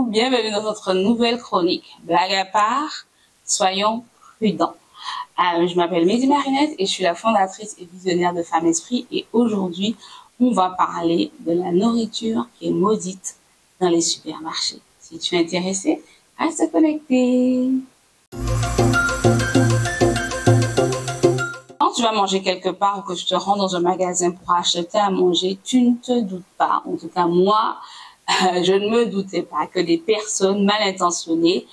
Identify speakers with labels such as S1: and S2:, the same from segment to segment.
S1: bienvenue dans notre nouvelle chronique. Blague à part, soyons prudents. Je m'appelle Mehdi Marinette et je suis la fondatrice et visionnaire de Femme Esprit et aujourd'hui, on va parler de la nourriture qui est maudite dans les supermarchés. Si tu es intéressé, reste connecté. Quand tu vas manger quelque part ou que tu te rends dans un magasin pour acheter à manger, tu ne te doutes pas, en tout cas moi, je ne me doutais pas que des personnes mal intentionnées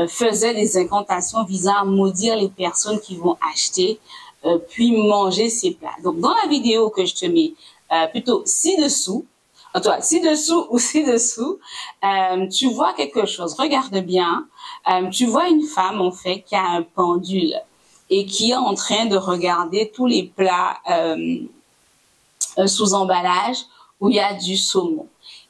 S1: faisaient des incantations visant à maudire les personnes qui vont acheter puis manger ces plats. Donc dans la vidéo que je te mets plutôt ci-dessous, ci-dessous ou ci-dessous, tu vois quelque chose. Regarde bien, tu vois une femme en fait qui a un pendule et qui est en train de regarder tous les plats sous emballage où il y a du saumon.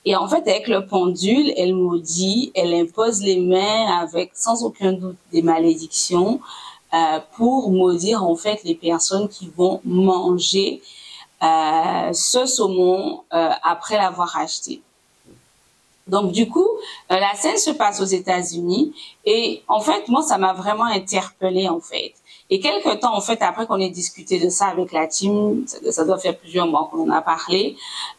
S1: Et en fait, avec le pendule, elle maudit, elle impose les mains avec sans aucun doute des malédictions pour maudire en fait les personnes qui vont manger ce saumon après l'avoir acheté. Donc du coup, la scène se passe aux États-Unis et en fait, moi, ça m'a vraiment interpellée en fait. Et quelque temps, en fait, après qu'on ait discuté de ça avec la team, ça doit faire plusieurs mois qu'on en a parlé,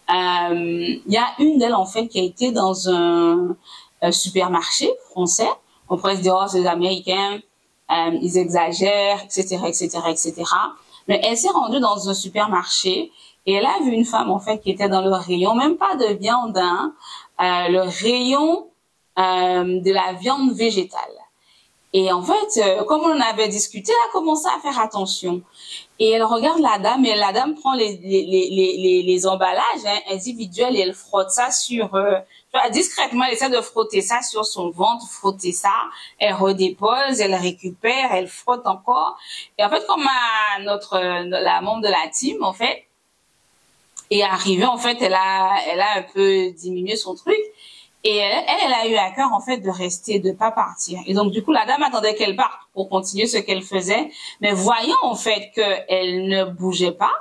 S1: il y a une d'elles, en fait, qui a été dans un supermarché français. On pourrait se dire, oh, c'est les Américains, ils exagèrent, etc., etc., etc. Mais elle s'est rendue dans un supermarché et elle a vu une femme, en fait, qui était dans le rayon, même pas de viande, hein, le rayon de la viande végétale. Et en fait, comme on avait discuté, elle a commencé à faire attention. Et elle regarde la dame et la dame prend les emballages individuels et elle frotte ça sur... discrètement, elle essaie de frotter ça sur son ventre, frotter ça. Elle redépose, elle récupère, elle frotte encore. Et en fait, comme la membre de la team, en fait, est arrivée, en fait, elle a un peu diminué son truc. Et elle a eu à cœur, en fait, de rester, de pas partir. Et donc, du coup, la dame attendait qu'elle parte pour continuer ce qu'elle faisait. Mais voyant, en fait, qu'elle ne bougeait pas,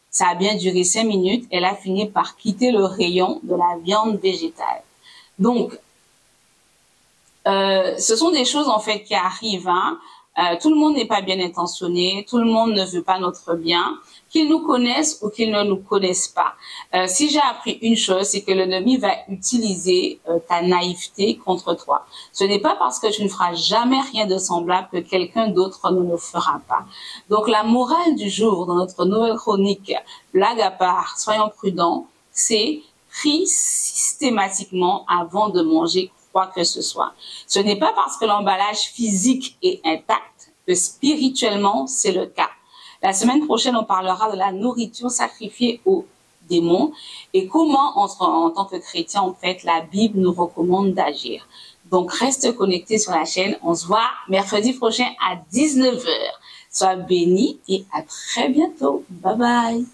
S1: ça a bien duré 5 minutes, elle a fini par quitter le rayon de la viande végétale. Donc, ce sont des choses, en fait, qui arrivent, hein. Tout le monde n'est pas bien intentionné, tout le monde ne veut pas notre bien, qu'ils nous connaissent ou qu'ils ne nous connaissent pas. Si j'ai appris une chose, c'est que l'ennemi va utiliser ta naïveté contre toi. Ce n'est pas parce que tu ne feras jamais rien de semblable que quelqu'un d'autre ne le fera pas. Donc la morale du jour dans notre nouvelle chronique, blague à part, soyons prudents, c'est prie systématiquement avant de manger quoi que ce soit. Ce n'est pas parce que l'emballage physique est intact que spirituellement c'est le cas. La semaine prochaine, on parlera de la nourriture sacrifiée aux démons et comment, en tant que chrétien, en fait, la Bible nous recommande d'agir. Donc, reste connecté sur la chaîne. On se voit mercredi prochain à 19 h. Sois béni et à très bientôt. Bye bye.